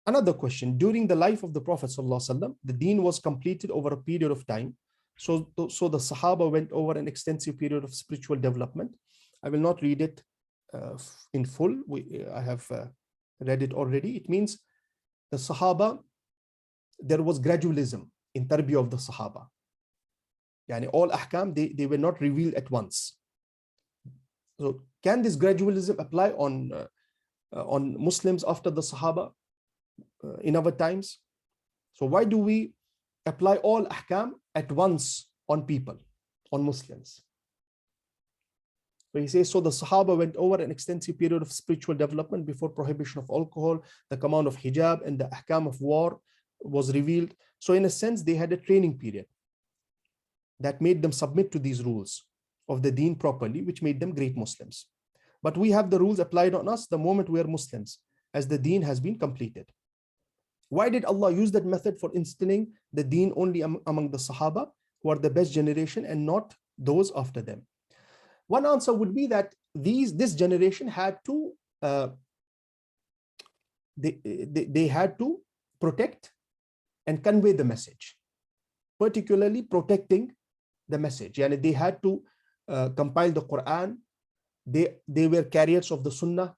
Another question, during the life of the Prophet ﷺ, the deen was completed over a period of time. So the Sahaba went over an extensive period of spiritual development. I will not read it in full. I have read it already. It means the Sahaba, there was gradualism in tarbiyah of the Sahaba. Yani all ahkam, they were not revealed at once. So can this gradualism apply on Muslims after the Sahaba in our times? So why do we apply all ahkam at once on people, on Muslims? So he says, so the Sahaba went over an extensive period of spiritual development before prohibition of alcohol, the command of hijab, and the ahkam of war was revealed. So in a sense, they had a training period that made them submit to these rules of the deen properly, which made them great Muslims. But we have the rules applied on us the moment we are Muslims, as the deen has been completed. Why did Allah use that method for instilling the deen only among the Sahaba, who are the best generation, and not those after them? One answer would be that this generation had to they had to protect and convey the message, particularly protecting the message. Yani they had to compile the Quran. They were carriers of the Sunnah.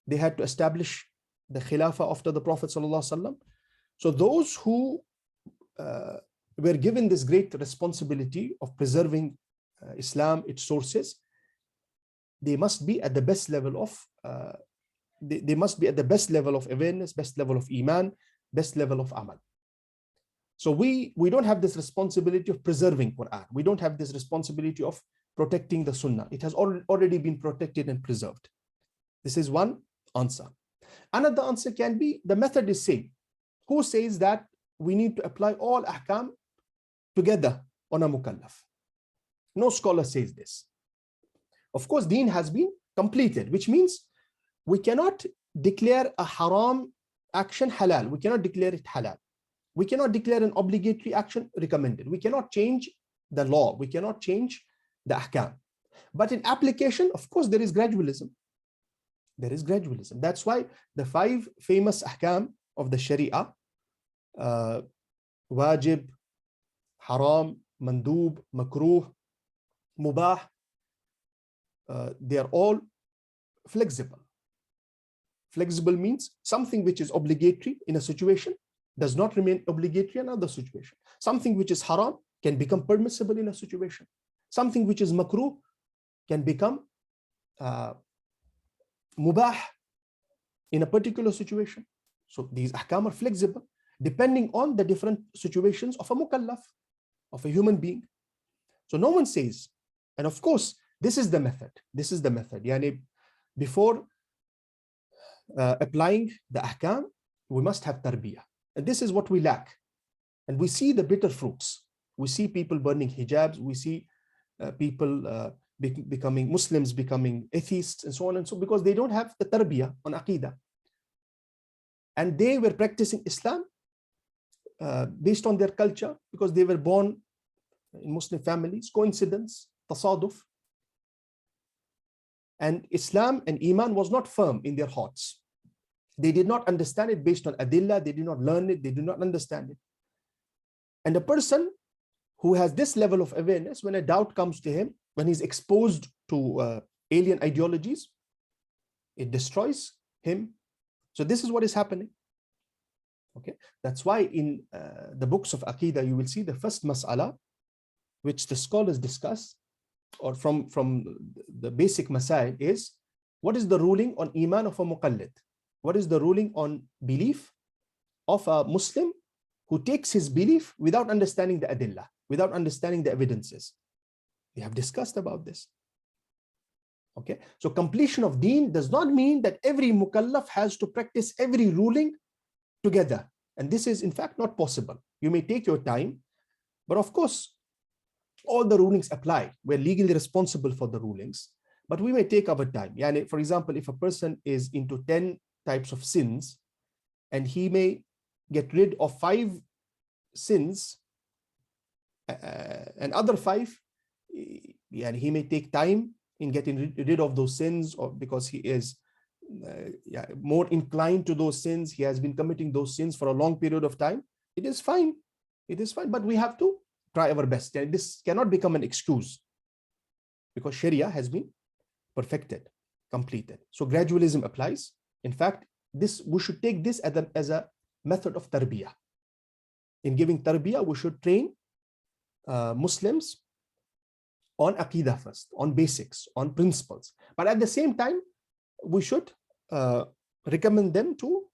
They had to establish the Khilafah after the Prophet ﷺ. So those who were given this great responsibility of preserving Islam, its sources, they must be at the best level of they must be at the best level of awareness, best level of iman, best level of amal. So we don't have this responsibility of preserving Quran. We don't have this responsibility of protecting the Sunnah. It has already been protected and preserved. This is one answer. Another answer can be the method is same. Who says that we need to apply all ahkam together on a mukallaf? No scholar says this. Of course, deen has been completed, which means we cannot declare a haram action halal. We cannot declare it halal. We cannot declare an obligatory action recommended. We cannot change the law. We cannot change the ahkam. But in application, of course, there is gradualism. There is gradualism. That's why the 5 famous ahkam of the Sharia, wajib, haram, mandub, makruh, mubah, they are all flexible. Flexible means something which is obligatory in a situation does not remain obligatory in another situation. Something which is haram can become permissible in a situation. Something which is makruh can become mubah in a particular situation. So these ahkam are flexible depending on the different situations of a mukallaf, of a human being. So no one says, and of course, this is the method. This is the method. Yani before applying the ahkam, we must have tarbiyah. And this is what we lack. And we see the bitter fruits. We see people burning hijabs. We see people becoming Muslims, becoming atheists, and so on and so, because they don't have the tarbiyah on aqidah. And they were practicing Islam based on their culture, because they were born in Muslim families, coincidence, tasaduf. And Islam and Iman was not firm in their hearts. They did not understand it based on adillah. They did not learn it. They did not understand it. And a person who has this level of awareness, when a doubt comes to him, when he's exposed to alien ideologies, it destroys him. So this is what is happening. Okay, that's why in the books of Aqidah, you will see the first mas'ala, which the scholars discuss, or from the basic masail, is what is the ruling on iman of a muqallid? What is the ruling on belief of a Muslim who takes his belief without understanding the adillah, without understanding the evidences? We have discussed about this. Okay, so completion of deen does not mean that every mukallaf has to practice every ruling together. And this is in fact not possible. You may take your time, but of course, all the rulings apply. We're legally responsible for the rulings, but we may take our time. Yani, for example, if a person is into 10 types of sins, and he may get rid of 5 sins, and other 5, and he may take time in getting rid of those sins, or because he is yeah, more inclined to those sins, he has been committing those sins for a long period of time, it is fine. It is fine, but we have to try our best. And this cannot become an excuse because Sharia has been perfected, completed. So gradualism applies. In fact, we should take this as a method of tarbiyah. In giving tarbiyah, we should train Muslims on aqidah first, on basics, on principles. But at the same time, we should recommend them to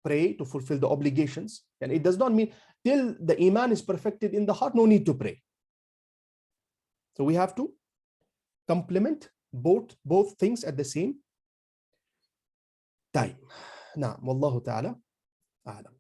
pray, to fulfill the obligations. And it does not mean till the iman is perfected in the heart, no need to pray. So we have to complement both things at the same time. Now, wallahu ta'ala a'lam.